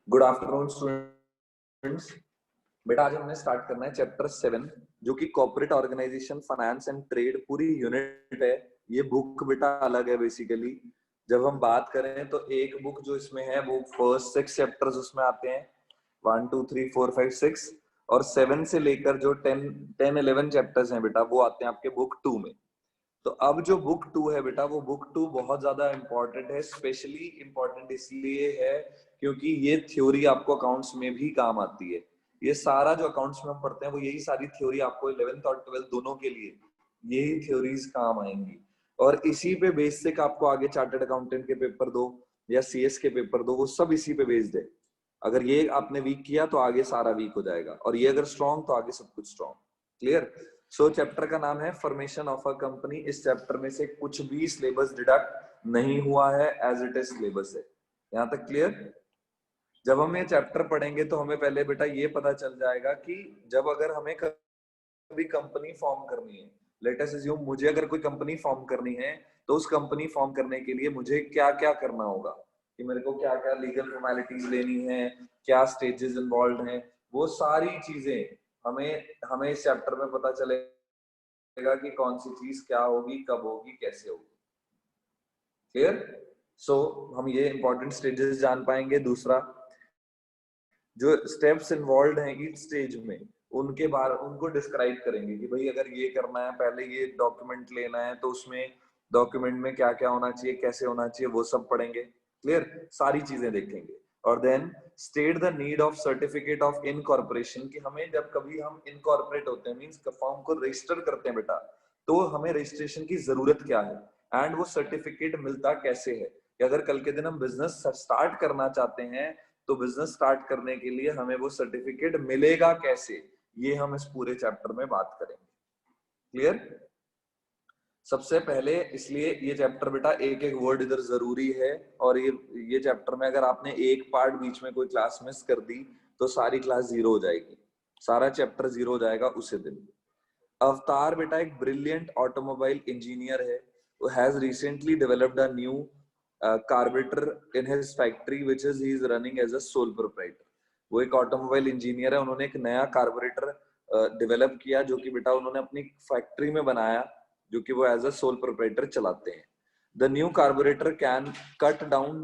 Good afternoon students. बेटा आज हमने स्टार्ट करना है चैप्टर 7 जो कि corporate organisation finance and trade पूरी यूनिट है। ये बुक बेटा अलग है बेसिकली। जब हम बात करें तो एक बुक जो इसमें है वो फर्स्ट 6 चैप्टर्स उसमें आते हैं, 1 2 3 4 5 6, और 7 से लेकर जो 10 11 चैप्टर्स हैं बेटा वो आते हैं आपके बुक 2 में। तो अब जो बुक 2 है बेटा वो बुक 2 बहुत ज्यादा इंपॉर्टेंट है। स्पेशली इंपॉर्टेंट इसलिए है क्योंकि ये थ्योरी आपको अकाउंट्स में भी काम आती है। ये सारा जो अकाउंट्स में हम पढ़ते हैं वो यही सारी थ्योरी आपको 11th और 12th दोनों के लिए यही थ्योरीज काम आएंगी, और इसी पे बेसिक आपको आगे चार्टर्ड अकाउंटेंट के पेपर दो या सीएस के पेपर दो, वो सब इसी पे बेस्ड है। अगर ये आपने वीक किया तो आगे सारा वीक हो जाएगा, और ये अगर स्ट्रॉन्ग तो आगे सब कुछ स्ट्रॉन्ग। क्लियर? सो चैप्टर का नाम है फॉर्मेशन ऑफ अ कंपनी। इस चैप्टर में से कुछ भी सिलेबस डिडक्ट नहीं हुआ है, एज इट इज सिलेबस है। यहाँ तक क्लियर? जब हम ये चैप्टर पढ़ेंगे तो हमें पहले बेटा ये पता चल जाएगा कि जब अगर हमें कभी कंपनी फॉर्म करनी है, लेट अस अज्यूम मुझे अगर कोई कंपनी फॉर्म करनी है तो उस कंपनी फॉर्म करने के लिए मुझे क्या क्या करना होगा, कि मेरे को क्या क्या लीगल फॉर्मेलिटीज लेनी है, क्या स्टेजेस इन्वॉल्व हैं, वो सारी चीजें हमें हमें इस चैप्टर में पता चलेगा कि कौन सी चीज क्या होगी, कब होगी, कैसे होगी। क्लियर? सो हम ये इंपॉर्टेंट स्टेजेस जान पाएंगे। दूसरा, जो स्टेप्स इन्वॉल्व हैं ईच स्टेज में उनके बारे उनको डिस्क्राइब करेंगे कि भाई अगर ये करना है, पहले ये डॉक्यूमेंट लेना है तो उसमें डॉक्यूमेंट में क्या क्या होना चाहिए, कैसे होना चाहिए, वो सब पढ़ेंगे। क्लियर? सारी चीजें देखेंगे। और then state the need of certificate of incorporation, कि हमें जब कभी हम इनकॉर्पोरेट होते हैं मींस फॉर्म को रजिस्टर करते हैं बेटा, तो हमें रजिस्ट्रेशन की जरूरत क्या है एंड वो सर्टिफिकेट मिलता कैसे है, कि अगर कल के दिन हम बिजनेस स्टार्ट करना चाहते हैं तो बिजनेस स्टार्ट करने के लिए हमें वो सर्टिफिकेट मिलेगा कैसे, ये हम इस पूरे चैप्टर में बात करेंगे। क्लियर? सबसे पहले इसलिए ये चैप्टर बेटा एक एक वर्ड इधर जरूरी है, और ये चैप्टर में अगर आपने एक पार्ट बीच में कोई क्लास मिस कर दी तो सारी क्लास जीरो हो जाएगी, सारा चैप्टर जीरो हो जाएगा उसी दिन। अवतार बेटा एक ब्रिलियंट ऑटोमोबाइल इंजीनियर है। वो has recently developed a new carburettor in his factory which is he is running as a sole proprietor. वो एक ऑटोमोबाइल इंजीनियर है, उन्होंने एक नया कार्बोरेटर डेवलप किया जो कि बेटा उन्होंने अपनी फैक्ट्री में बनाया, जो कि वो एज अ सोल प्रोप्राइटर चलाते हैं। The new carburettor can cut down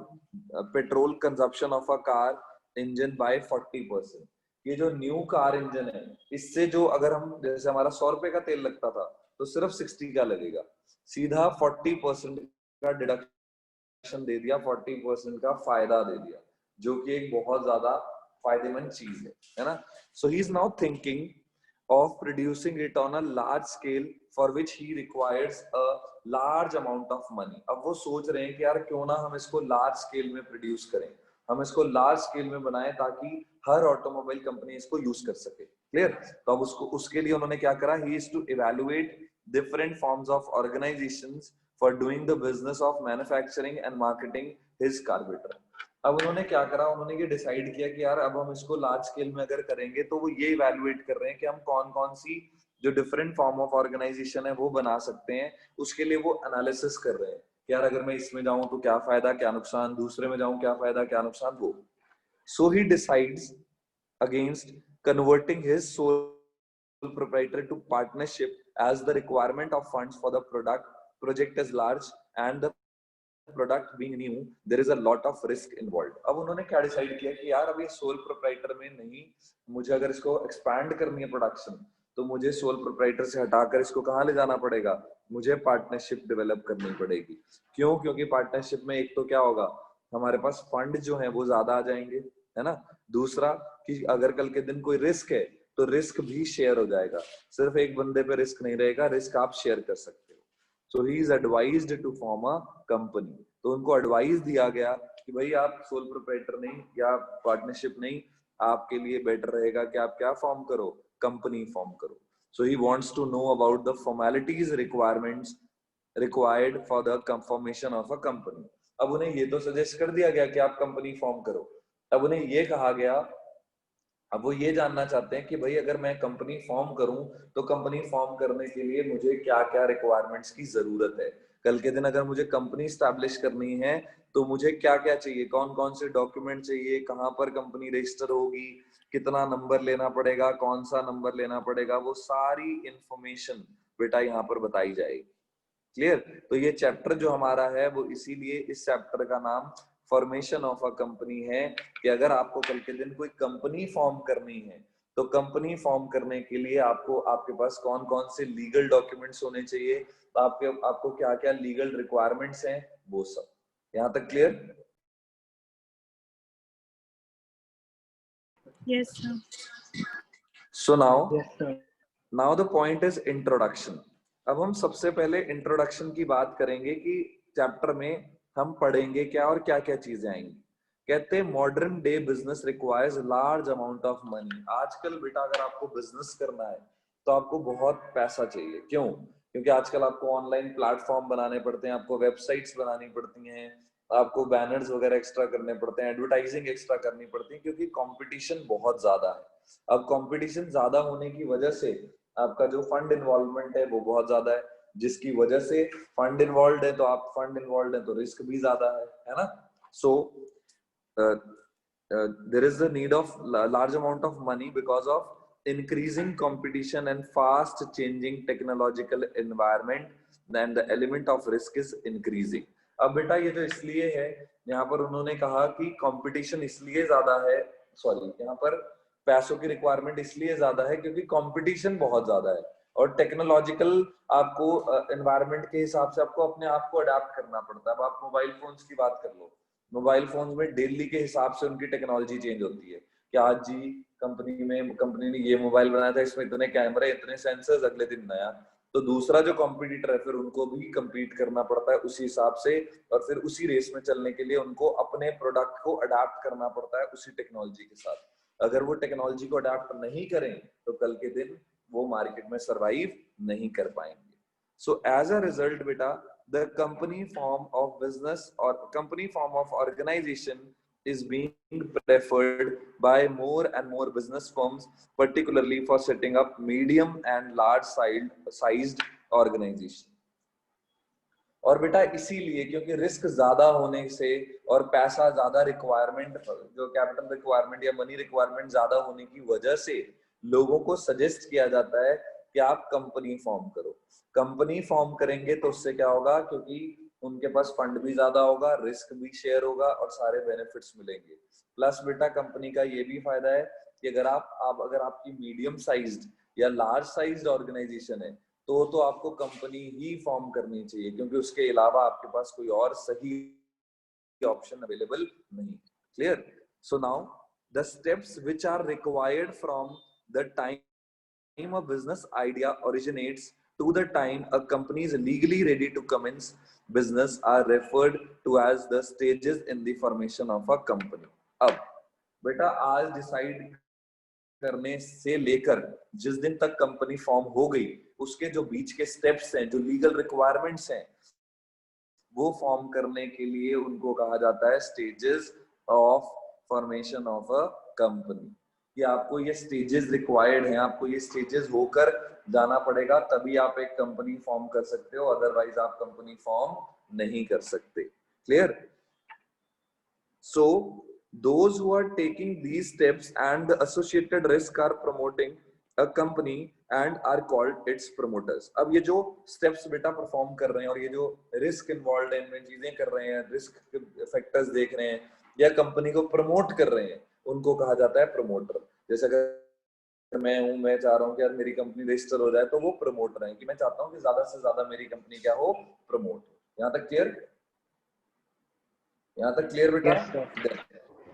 petrol consumption of a car engine by 40%। ये जो न्यू कार इंजन है, इससे जो अगर हम जैसे हमारा 100 रुपए का तेल लगता था तो सिर्फ 60 का लगेगा, सीधा 40% का डिडक्शन दे दिया, 40% का फायदा दे दिया, जो कि एक बहुत ज्यादा फायदेमंद चीज है ना। So he is now thinking of producing it on a large scale for which he requires a large amount of money। अब वो सोच रहे हैं कि यार क्यों ना हम इसको लार्ज स्केल में प्रोड्यूस करें, हम इसको लार्ज स्केल में बनाएं ताकि हर ऑटोमोबाइल कंपनी इसको यूज कर सके। क्लियर? तो अब उसके लिए उन्होंने क्या करा, he is to evaluate different forms of organisations for doing the business of manufacturing and marketing his carburettor. अब उन्होंने क्या करा, उन्होंने ये डिसाइड किया कि यार अब हम इसको लार्ज स्केल में अगर करेंगे तो वो ये इवैल्यूएट कर रहे हैं कि हम कौन कौन सी जो डिफरेंट फॉर्म ऑफ ऑर्गेनाइजेशन है वो बना सकते हैं। उसके लिए वो एनालिसिस कर रहे हैं कि यार अगर मैं इसमें जाऊं तो क्या फायदा क्या नुकसान, दूसरे में जाऊं क्या फायदा क्या नुकसान, वो। So he decides against converting his sole proprietor to partnership as the requirement of funds for the project is large and the product being new there is a lot of risk involve. अब उन्होंने क्या decide किया कि यार अब ये sole proprietor में नहीं, मुझे अगर इसको एक्सपैंड करनी है प्रोडक्शन तो मुझे सोल प्रोप्राइटर से हटाकर इसको कहाँ ले जाना पड़ेगा, मुझे पार्टनरशिप डेवलप करनी पड़ेगी। क्यों? क्योंकि पार्टनरशिप में एक तो क्या होगा, हमारे पास फंड जो है वो ज्यादा आ जाएंगे, है ना। दूसरा कि अगर कल के दिन कोई रिस्क है तो रिस्क भी शेयर हो जाएगा, सिर्फ एक बंदे पे रिस्क नहीं रहेगा, रिस्क आप शेयर कर सकते हो। So he is advised to form a company. तो उनको एडवाइस दिया गया कि भाई आप सोल प्रोप्राइटर नहीं या पार्टनरशिप नहीं, आपके लिए बेटर रहेगा कि आप क्या फॉर्म करो, कंपनी फॉर्म करो। So he wants to know about the formalities requirements required for the formation of a company. अब उन्हें ये तो सजेस्ट कर दिया गया कि आप कंपनी फॉर्म करो, अब उन्हें ये कहा गया, अब वो ये जानना चाहते हैं कि भाई अगर मैं कंपनी फॉर्म करूं तो कंपनी फॉर्म करने के लिए मुझे क्या क्या रिक्वायरमेंट्स की जरूरत है। कल के दिन अगर मुझे कंपनी स्टैब्लिश करनी है तो मुझे क्या क्या चाहिए, कौन कौन से डॉक्यूमेंट चाहिए, कहाँ पर कंपनी रजिस्टर होगी, कितना नंबर लेना पड़ेगा, कौन सा नंबर लेना पड़ेगा, वो सारी इंफॉर्मेशन बेटा यहाँ पर बताई जाएगी। क्लियर? तो ये चैप्टर जो हमारा है वो इसीलिए इस चैप्टर का नाम फॉर्मेशन ऑफ अ कंपनी है कि अगर आपको कल के दिन कोई कंपनी फॉर्म करनी है तो कंपनी फॉर्म करने के लिए आपको आपके पास कौन कौन से लीगल डॉक्यूमेंट्स होने चाहिए, तो आपको क्या क्या लीगल रिक्वायरमेंट्स हैं, वो सब। यहाँ तक clear? Yes, sir. So now the point is introduction. अब हम सबसे पहले इंट्रोडक्शन की बात करेंगे कि चैप्टर में हम पढ़ेंगे क्या और क्या क्या चीजें आएंगी। कहते हैं modern day business requires large amount of money. आजकल बेटा अगर आपको बिजनेस करना है तो आपको बहुत पैसा चाहिए। क्यों? क्योंकि आजकल आपको ऑनलाइन प्लेटफॉर्म बनाने पड़ते हैं, आपको वेबसाइट्स बनानी पड़ती हैं, आपको बैनर्स वगैरह एक्स्ट्रा करने पड़ते हैं, एडवर्टाइजिंग एक्स्ट्रा करनी पड़ती है, क्योंकि कंपटीशन बहुत ज्यादा है। अब कंपटीशन ज्यादा होने की वजह से आपका जो फंड इन्वॉल्वमेंट है वो बहुत ज्यादा है, जिसकी वजह से फंड इन्वॉल्व है तो आप फंड इन्वॉल्व है तो रिस्क भी ज्यादा है ना? सो there is a need of large amount of money because of increasing competition and fast changing technological environment, then the element of risk is increasing. अब बेटा ये जो इसलिए है, यहाँ पर उन्होंने कहा कि कंपटीशन इसलिए ज्यादा है, सॉरी यहाँ पर पैसों की रिक्वायरमेंट इसलिए ज्यादा है क्योंकि कंपटीशन बहुत ज्यादा है और टेक्नोलॉजिकल आपको एनवायरनमेंट के हिसाब से आपको अपने आप को अडेप्ट करना पड़ता है। अब आप मोबाइल फोन्स की बात कर लो, मोबाइल फोन्स में डेली के हिसाब से उनकी टेक्नोलॉजी चेंज होती है कि आज जी कंपनी ने ये मोबाइल बनाया था, इसमें इतने कैमरे, इतने सेंसर्स, अगले दिन नया। तो दूसरा जो कॉम्पिटिटर है फिर उनको भी कम्पीट करना पड़ता है उसी हिसाब से, और फिर उसी रेस में चलने के लिए उनको अपने प्रोडक्ट को अडेप्ट करना पड़ता है उसी टेक्नोलॉजी के साथ। अगर वो टेक्नोलॉजी को अडेप्ट नहीं करें तो कल के दिन वो मार्केट में सरवाइव नहीं कर पाएंगे। सो एज अ रिजल्ट बेटा the company form of business or company form of organization is being preferred by more and more business firms, particularly for setting up medium and large sized organization. और बेटा इसीलिए क्योंकि risk ज्यादा होने से और पैसा ज्यादा रिक्वायरमेंट, जो कैपिटल रिक्वायरमेंट या मनी रिक्वायरमेंट ज्यादा होने की वजह से लोगों को सजेस्ट किया जाता है कि आप कंपनी फॉर्म करो। कंपनी फॉर्म करेंगे तो उससे क्या होगा, क्योंकि उनके पास फंड भी ज्यादा होगा, रिस्क भी शेयर होगा और सारे बेनिफिट्स मिलेंगे। प्लस बेटा कंपनी का ये भी फायदा है कि अगर अगर आपकी मीडियम साइज्ड या लार्ज साइज्ड ऑर्गेनाइजेशन है तो आपको कंपनी ही फॉर्म करनी चाहिए, क्योंकि उसके अलावा आपके पास कोई और सही ऑप्शन अवेलेबल नहीं। Clear? So now the steps which are required from the time a business idea originates to the time a company is legally ready to commence business are referred to as the stages in the formation of a company. अब बेटा आज decide करने से लेकर जिस दिन तक company form हो गई उसके जो बीच के स्टेप्स हैं, जो लीगल रिक्वायरमेंट्स हैं, वो फॉर्म करने के लिए उनको कहा जाता है stages of formation of a company. कि आपको ये स्टेजेस रिक्वायर्ड हैं, आपको ये स्टेजेस होकर जाना पड़ेगा तभी आप एक कंपनी फॉर्म कर सकते हो, अदरवाइज आप कंपनी फॉर्म नहीं कर सकते। Clear? So those who are taking these steps and the associated risk are promoting a company and are called its promoters. अब ये जो steps बेटा परफॉर्म कर रहे हैं और ये जो रिस्क इन्वॉल्व है इनमें चीजें कर रहे हैं, रिस्क फैक्टर्स देख रहे हैं या कंपनी को प्रमोट कर रहे हैं, उनको कहा जाता है प्रमोटर। जैसे अगर मैं चाह रहा हूँ कि यार मेरी कंपनी रजिस्टर हो जाए तो वो प्रमोटर है कि मैं चाहता हूँ कि ज्यादा से ज्यादा मेरी कंपनी क्या हो, प्रमोट। यहाँ तक क्लियर? यहाँ तक क्लियर बेटा?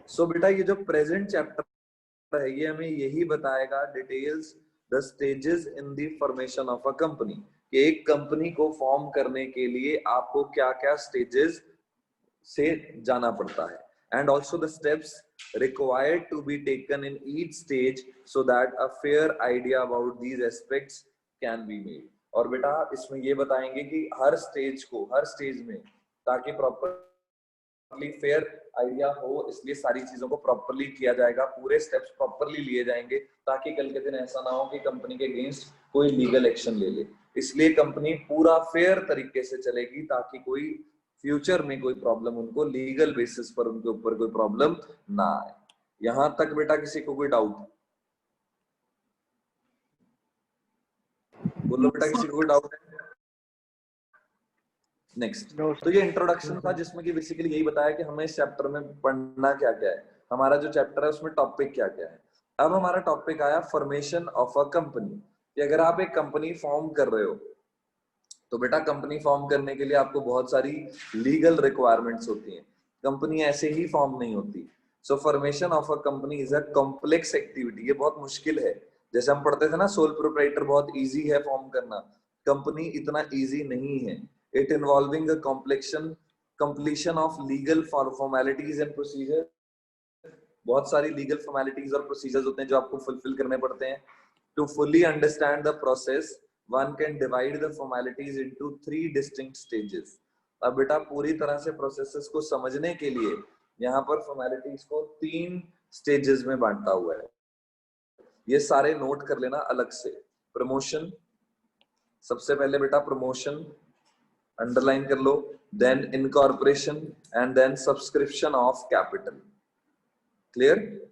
सो बेटा ये जो प्रेजेंट चैप्टर है ये हमें यही बताएगा details the stages in the formation of a company, कि एक कंपनी को फॉर्म करने के लिए आपको क्या क्या स्टेजेस से जाना पड़ता है, and also the steps required to be taken in each stage so that a fair idea about these aspects can be made. और बेटा इसमें ये बताएंगे कि हर स्टेज में ताकि प्रॉपरली फेयर आइडिया हो, इसलिए सारी चीजों को प्रॉपरली किया जाएगा, पूरे स्टेप्स प्रॉपरली लिए जाएंगे ताकि कल के दिन ऐसा ना हो कि कंपनी के अगेंस्ट कोई लीगल एक्शन ले ले। इसलिए कंपनी पूरा फेयर तरीके से चलेगी ताकि कोई फ्यूचर में कोई प्रॉब्लम उनको लीगल बेसिस पर उनके ऊपर कोई प्रॉब्लम ना आए। यहां तक बेटा किसी को कोई डाउट? बोलो बेटा, किसी को कोई डाउट है? नेक्स्ट, तो ये इंट्रोडक्शन था जिसमें कि बेसिकली यही बताया कि हमें इस चैप्टर में पढ़ना क्या क्या है, हमारा जो चैप्टर है उसमें टॉपिक क्या क्या है। अब हमारा टॉपिक आया फॉर्मेशन ऑफ अ कंपनी, कि अगर आप एक कंपनी फॉर्म कर रहे हो तो बेटा कंपनी फॉर्म करने के लिए आपको बहुत सारी लीगल रिक्वायरमेंट्स होती हैं, कंपनी ऐसे ही फॉर्म नहीं होती। सो formation of a company is a complex activity, ये बहुत मुश्किल है। जैसे हम पढ़ते थे ना सोल प्रोप्राइटर बहुत इजी है फॉर्म करना, कंपनी इतना इजी नहीं है। It involving a complexion completion of legal formalities and procedure, बहुत सारी लीगल फॉर्मेलिटीज और प्रोसीजर्स होते हैं जो आपको फुलफिल करने पड़ते हैं। To fully understand the process one can divide the formalities into 3 distinct stages। अब बेटा पूरी तरह से प्रोसेसेस को समझने के लिए यहाँ पर फॉर्मेलिटीज को 3 स्टेजेस में बांटा हुआ है, ये सारे नोट कर लेना अलग से। प्रमोशन, सबसे पहले बेटा प्रमोशन अंडरलाइन कर लो, then incorporation and then subscription of capital. Clear?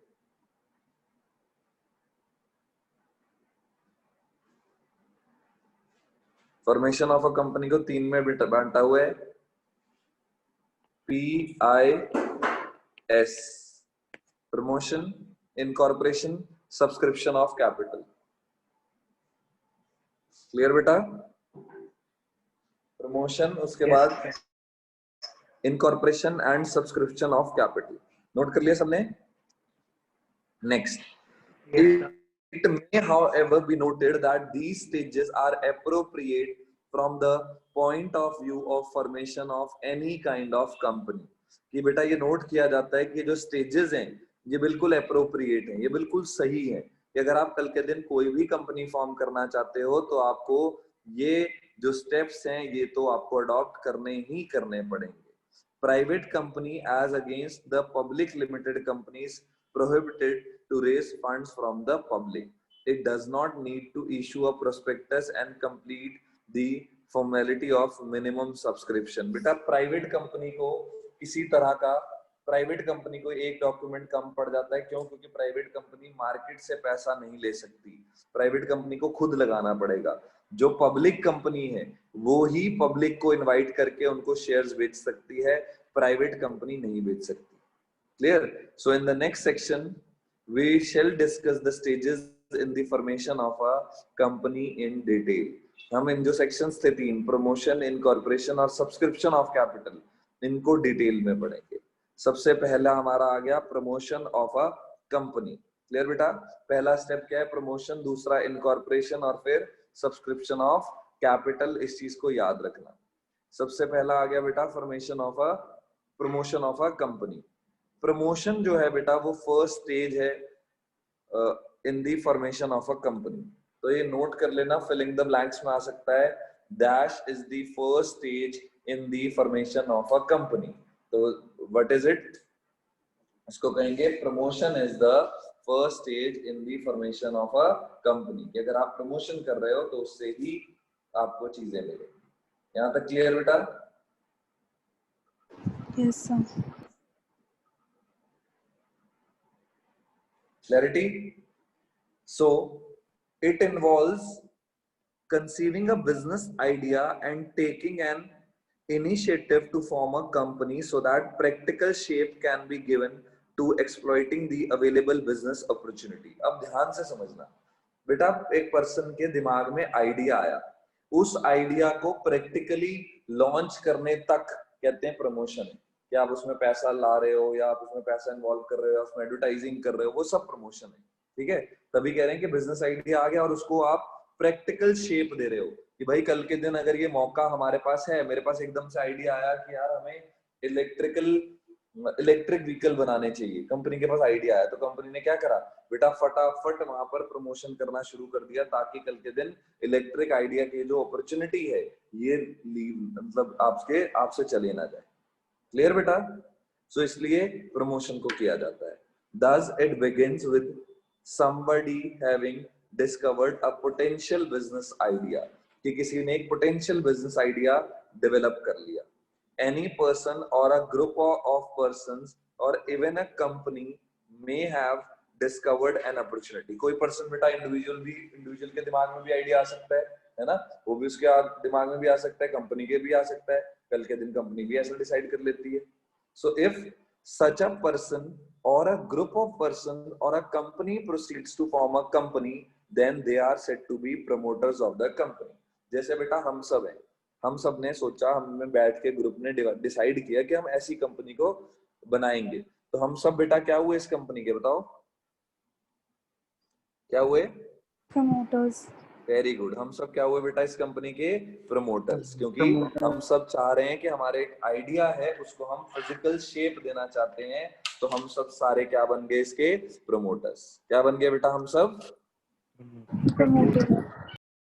Formation of a company को 3 में बांटा हुआ है, PIS, promotion, incorporation, subscription of capital. Clear बेटा? प्रमोशन, उसके बाद incorporation and subscription of capital. Note कर लिया सबने? Next, it may however be noted that these stages are appropriate from the point of view of formation of any kind of company। कि बेटा ये note किया जाता है कि जो स्टेजेस हैं ये बिल्कुल अप्रोप्रिएट हैं, ये बिल्कुल सही है कि अगर आप कल के दिन कोई भी कंपनी फॉर्म करना चाहते हो तो आपको ये जो स्टेप्स हैं ये तो आपको अडॉप्ट करने ही करने पड़ेंगे। Private company as against the public limited companies prohibited to raise funds from the public. It does not need to issue a prospectus and complete the formality of minimum subscription। बेटा private company को किसी तरह का, private company को एक document कम पड़ जाता है, क्यों? क्योंकि प्राइवेट कंपनी मार्केट से पैसा नहीं ले सकती, प्राइवेट कंपनी को खुद लगाना पड़ेगा। जो पब्लिक कंपनी है वो ही पब्लिक को इनवाइट करके उनको शेयर्स बेच सकती है, प्राइवेट कंपनी नहीं बेच सकती। Clear? So in the next section, we shall discuss the stages in the formation of a company in detail। हम इन जो sections थे 3, promotion, incorporation और subscription of capital, इनको डिटेल में पढ़ेंगे। सबसे पहला हमारा आ गया promotion of a company। Clear बेटा? पहला स्टेप क्या है? प्रमोशन, दूसरा इनकॉर्पोरेशन और फिर सब्सक्रिप्शन ऑफ कैपिटल। इस चीज को याद रखना। सबसे पहला आ गया बेटा formation of a promotion of a company. Promotion जो है बेटा वो फर्स्ट स्टेज है in the formation of a company. तो ये नोट कर लेना, फिलिंग द ब्लैंक्स में आ सकता है, dash is the first stage in the formation of a company. तो व्हाट इज इट? इसको कहेंगे promotion is the first stage in the formation of a company. कि अगर आप प्रमोशन कर रहे हो तो उससे ही आपको चीजें मिलेंगी। यहाँ तक क्लियर बेटा? Yes sir. Clarity? So it involves conceiving a business idea and taking an initiative to form a company so that practical shape can be given to exploiting the available business opportunity। अब ध्यान से समझना बेटा, एक person के दिमाग में idea आया, उस आइडिया को प्रैक्टिकली लॉन्च करने तक कहते हैं प्रमोशन। कि आप उसमें पैसा ला रहे हो या आप उसमें पैसा इन्वॉल्व कर रहे हो, उसमें एडवर्टाइजिंग कर रहे हो, वो सब प्रमोशन है। ठीक है? तभी कह रहे हैं कि बिजनेस आइडिया आ गया और उसको आप प्रैक्टिकल शेप दे रहे हो कि भाई कल के दिन अगर ये मौका हमारे पास है, मेरे पास एकदम से आइडिया आया कि यार हमें इलेक्ट्रिक व्हीकल बनाने चाहिए, कंपनी के पास आइडिया आया, तो कंपनी ने क्या करा बेटा, फटाफट वहां पर प्रमोशन करना शुरू कर दिया ताकि कल के दिन इलेक्ट्रिक आइडिया की जो अपॉर्चुनिटी है ये मतलब आपसे चले ना जाए। क्लियर बेटा? सो इसलिए प्रमोशन को किया जाता है। Thus it begins with somebody having discovered a potential business idea, कि किसी ने एक पोटेंशियल बिजनेस आइडिया डेवलप कर लिया। any person or a group of persons or even a company may have discovered an opportunity. कोई person बेटा individual के दिमाग में भी आइडिया आ सकता है ना, वो भी उसके दिमाग में भी आ सकता है, कंपनी के भी आ सकता है, कल के दिन कंपनी भी ऐसा डिसाइड कर लेती है. So if such a person or a group of persons or a company proceeds to form a company, then they are said to be promoters of the company. जैसे बेटा हम सब हैं, हम सब ने सोचा, हमने बैठ के ग्रुप ने डिसाइड किया कि हम ऐसी कंपनी को बनाएंगे, तो हम सब बेटा क्या हुए इस कंपनी के, बताओ क्या हुए? प्रमोटर्स. वेरी गुड, हम सब क्या हुए बेटा इस कंपनी के प्रमोटर्स, क्योंकि हम सब चाह रहे हैं कि हमारे एक आइडिया है उसको हम फिजिकल शेप देना चाहते हैं, तो हम सब सारे क्या बन गए इसके प्रमोटर्स. क्या बन गए बेटा हम सब? प्रमोटर.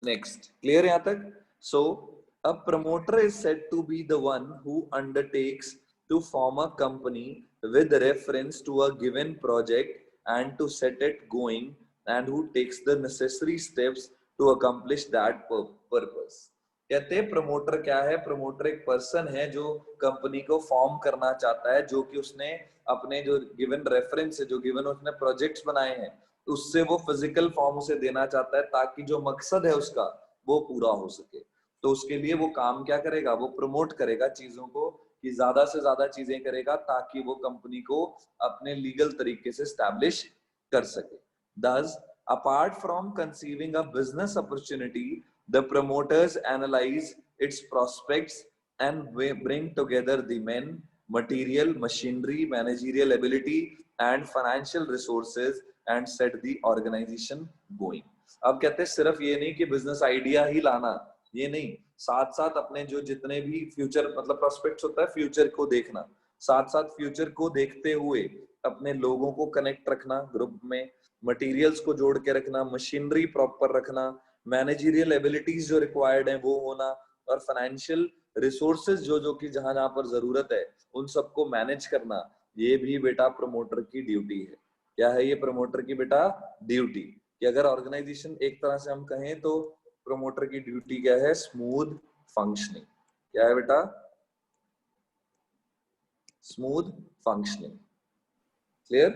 नेक्स्ट, क्लियर यहाँ तक? सो a promoter is said to be the one who undertakes to form a company with reference to a given project and to set it going, and who takes the necessary steps to accomplish that purpose. कहते हैं promoter क्या है? Promoter एक person है जो company को form करना चाहता है, जो कि उसने अपने जो गिवन रेफरेंस है, जो गिवन उसने प्रोजेक्ट्स बनाए हैं, उससे वो फिजिकल फॉर्म उसे देना चाहता है, ताकि जो मकसद है उसका वो पूरा हो सके. तो उसके लिए वो काम क्या करेगा? वो प्रमोट करेगा चीजों को, कि ज्यादा से ज्यादा चीजें करेगा ताकि वो कंपनी को अपने लीगल तरीके से स्टैब्लिश कर सके. Thus, apart from conceiving a business opportunity, the promoters analyze its prospects and bring together the men, material, machinery, managerial ability and financial resources and set the organization going. अब कहते हैं सिर्फ ये नहीं कि बिजनेस आइडिया ही लाना, ये नहीं, साथ साथ अपने जो जितने भी फ्यूचर मतलब प्रोस्पेक्ट्स होता है, फ्यूचर को देखना, साथ साथ फ्यूचर को देखते हुए अपने लोगों को कनेक्ट रखना ग्रुप में, मटेरियल्स को जोड़ के रखना, मशीनरी प्रॉपर रखना, मैनेजरियल एबिलिटीज जो रिक्वायर्ड है वो होना, और फाइनेंशियल रिसोर्सेज जो कि जहां जहां पर जरूरत है उन सबको मैनेज करना, ये भी बेटा प्रमोटर की ड्यूटी है. क्या है ये प्रमोटर की बेटा ड्यूटी? कि अगर ऑर्गेनाइजेशन एक तरह से हम कहें तो प्रमोटर की ड्यूटी क्या है? Smooth functioning. क्या है बेटा? Smooth functioning. क्लियर?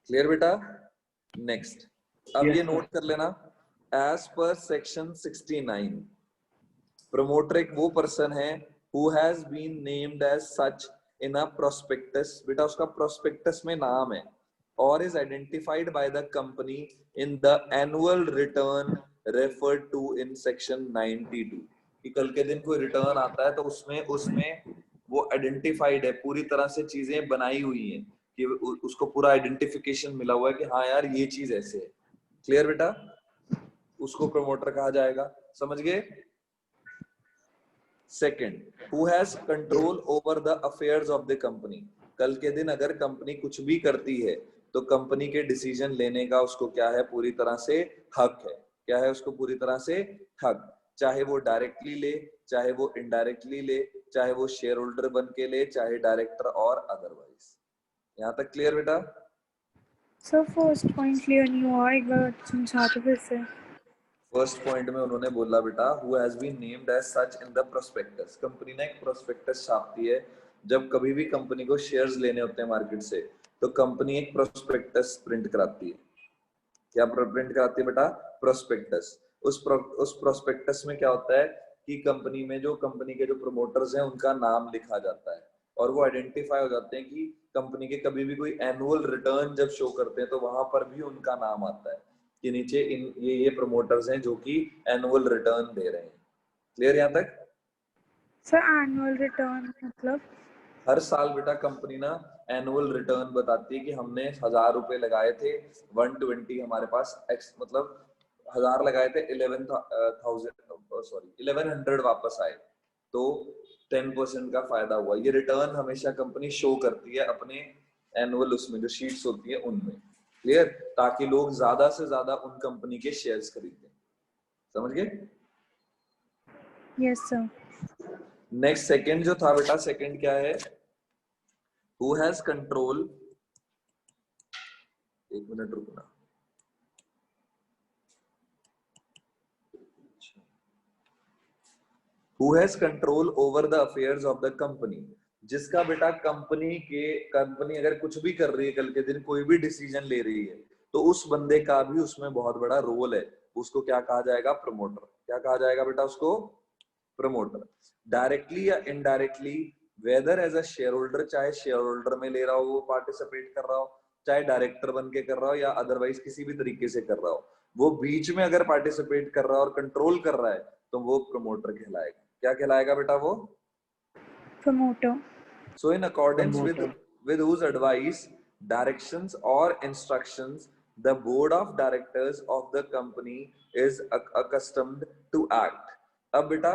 क्लियर बेटा? नेक्स्ट, अब ये नोट कर लेना, एज पर सेक्शन 69, प्रमोटर एक वो पर्सन है who has been named as such in a prospectus. बेटा उसका प्रोस्पेक्टस में नाम है, और is identified by the company in the annual return referred to in section 92. कि कल के दिन कोई रिटर्न आता है तो उसमें वो आइडेंटिफाइड है, पूरी तरह से चीजें बनाई हुई हैं, कि उसको पूरा आइडेंटिफिकेशन मिला हुआ है कि हाँ यार ये चीज ऐसे है. क्लियर बेटा? उसको प्रमोटर कहा जाएगा. समझ गए? Second, who has control over the affairs of the company. कल के दिन अगर कंपनी कुछ भी करती है तो कंपनी के डिसीजन लेने का उसको क्या है? पूरी तरह से हक है. क्या है उसको? पूरी तरह से हक. चाहे वो डायरेक्टली ले, चाहे वो इनडायरेक्टली ले, चाहे वो शेयर होल्डर बन के ले, चाहे डायरेक्टर और अदरवाइज. यहाँ तक क्लियर बेटा? सर फर्स्ट पॉइंट क्लियर नहीं हुआ, एक बार समझाते फिर से. फर्स्ट पॉइंट में उन्होंने बोला बेटा who has been named as such in the prospectus. Company ने एक प्रोस्पेक्टस छापती है, जब कभी भी कंपनी को शेयर्स लेने होते हैं मार्केट से तो कंपनी एक प्रोस्पेक्टस प्रिंट कराती है. क्या प्रिंट कराती है बेटा? प्रोस्पेक्टस. उस प्रोस्पेक्टस में क्या होता है कि कंपनी में जो कंपनी के जो प्रमोटर्स हैं उनका नाम लिखा जाता है, और वो आइडेंटिफाई हो जाते हैं कि कंपनी के कभी भी कोई एनुअल रिटर्न जब शो करते हैं तो वहां पर भी उनका नाम आता है कि नीचे ये प्रमोटर्स हैं जो कि एनुअल रिटर्न दे रहे हैं. क्लियर यहाँ तक? सर एनुअल रिटर्न मतलब? हर साल बेटा कंपनी ना एनुअल रिटर्न बताती है कि हमने 1000 रुपए लगाए थे, 120 हमारे पास मतलब 1000 लगाए थे, 1100 वापस आए, तो 10% का फायदा हुआ. ये रिटर्न हमेशा कंपनी शो करती है अपने एनुअल उसमें जो शीट्स होती है उनमें. क्लियर? ताकि लोग ज्यादा से ज्यादा उन कंपनी के शेयर्स खरीदें. समझ गए? Yes sir. नेक्स्ट सेकंड जो था बेटा, सेकंड क्या है? हु हैज कंट्रोल, एक मिनट रुकना, who has control over the affairs of the company, जिसका बेटा कंपनी अगर कुछ भी कर रही है, कल के दिन कोई भी डिसीजन ले रही है, तो उस बंदे का भी उसमें बहुत बड़ा रोल है। उसको क्या कहा जाएगा? प्रमोटर। क्या कहा जाएगा बेटा उसको? प्रमोटर। डायरेक्टली या indirectly, whether as a share holder, चाहे शेयर होल्डर में ले रहा हो, वो पार्टिसिपेट कर रहा हो, चाहे डायरेक्टर बन के कर रहा हो, या अदरवाइज किसी भी तरीके से कर रहा हो, वो बीच में अगर पार्टिसिपेट कर रहा है और कंट्रोल कर रहा है, तो वो प्रमोटर कहलाएगा। क्या कहलाएगा बेटा वो? Promoter. So in accordance with whose advice, directions or instructions the board of directors of the company is accustomed to act. अब बेटा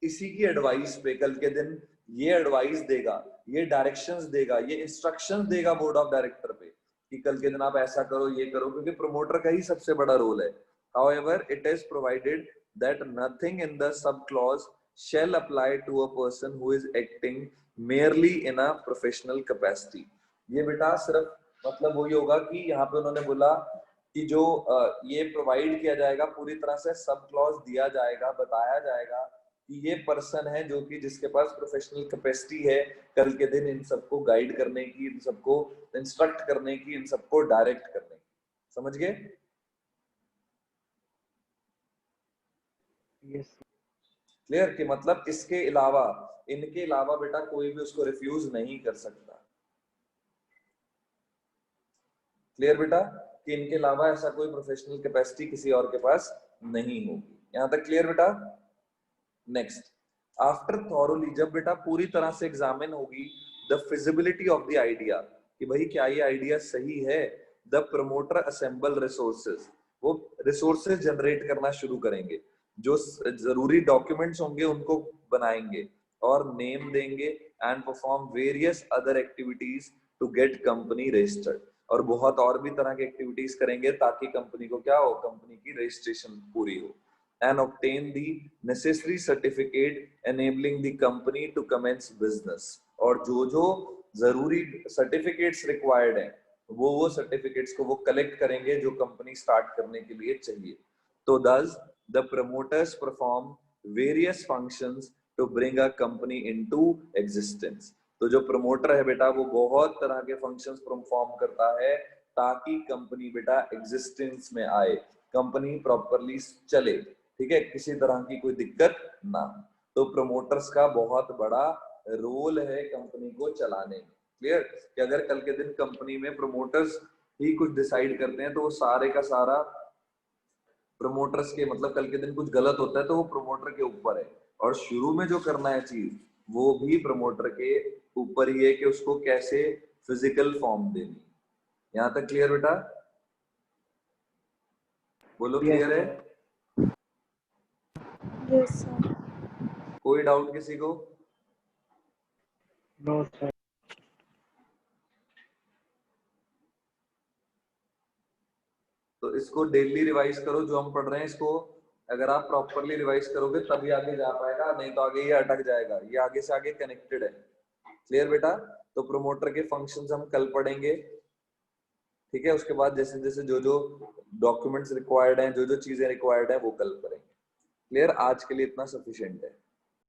इसी की एडवाइस पे कल के दिन ये एडवाइस देगा, ये डायरेक्शंस देगा, ये इंस्ट्रक्शंस देगा बोर्ड ऑफ डायरेक्टर पे कि कल के दिन आप ऐसा करो, ये करो, क्योंकि प्रमोटर का ही सबसे बड़ा रोल है। However, it is provided that nothing in the sub clause shall apply to a person who is acting merely in a professional capacity. ये बेटा सिर्फ मतलब वही होगा कि यहाँ पे उन्होंने बोला कि जो ये प्रोवाइड किया जाएगा, पूरी तरह से सब क्लॉज दिया जाएगा, बताया जाएगा कि ये पर्सन है जो कि जिसके पास प्रोफेशनल कैपेसिटी है कल के दिन इन सबको गाइड करने की, इन सबको इंस्ट्रक्ट करने की, इन सबको डायरेक्ट करने की। समझ गए? यस। क्लियर? कि मतलब इसके अलावा, इनके अलावा बेटा कोई भी उसको रिफ्यूज नहीं कर सकता। क्लियर बेटा? कि इनके अलावा ऐसा कोई प्रोफेशनल कैपेसिटी किसी और के पास नहीं होगी। यहां तक क्लियर बेटा? नेक्स्ट, आफ्टर थॉरोली, जब बेटा पूरी तरह से एग्जामिन होगी the feasibility of the idea, कि भाई क्या ये आइडिया सही है, द प्रमोटर असेंबल रिसोर्सेज, वो रिसोर्सेज जनरेट करना शुरू करेंगे, जो जरूरी डॉक्यूमेंट्स होंगे उनको बनाएंगे और नेम देंगे, and perform various other activities to get company registered, और बहुत और भी तरह की एक्टिविटीज करेंगे ताकि कंपनी को क्या हो, कंपनी की रजिस्ट्रेशन पूरी हो, and obtain the necessary certificate enabling the company to commence business, और जो जरूरी सर्टिफिकेट्स रिक्वायर्ड हैं वो सर्टिफिकेट्स को वो कलेक्ट करेंगे जो कंपनी स्टार्ट करने के लिए चाहिए। तो thus the promoters perform various functions to bring a company into existence। तो जो प्रमोटर है बेटा वो बहुत तरह के फंक्शंस परफॉर्म करता है ताकि कंपनी बेटा एग्जिस्टेंस में आए, कंपनी प्रॉपरली चले, ठीक है, किसी तरह की कोई दिक्कत ना। तो प्रमोटर्स का बहुत बड़ा रोल है कंपनी को चलाने में। क्लियर? कि अगर कल के दिन कंपनी में प्रमोटर्स ही कुछ डिसाइड करते हैं तो वो सारे का सारा प्रमोटर्स के, मतलब कल के दिन कुछ गलत होता है तो वो प्रमोटर के ऊपर है, और शुरू में जो करना है चीज वो भी प्रमोटर के ऊपर ही है कि उसको कैसे फिजिकल फॉर्म देनी। यहां तक क्लियर बेटा? बोलो क्लियर है? Yes, sir. कोई डाउट किसी को? No sir. तो इसको डेली रिवाइज करो, जो हम पढ़ रहे हैं इसको अगर आप प्रॉपरली रिवाइज करोगे तभी आगे जा पाएगा, नहीं तो आगे ये अटक जाएगा, ये आगे से आगे कनेक्टेड है। क्लियर बेटा? तो प्रमोटर के फंक्शंस हम कल पढ़ेंगे, ठीक है, उसके बाद जैसे जैसे जो डॉक्यूमेंट्स रिक्वायर्ड हैं, जो चीजें रिक्वायर्ड है वो कल करेंगे। क्लियर? आज के लिए इतना सफिशिएंट है।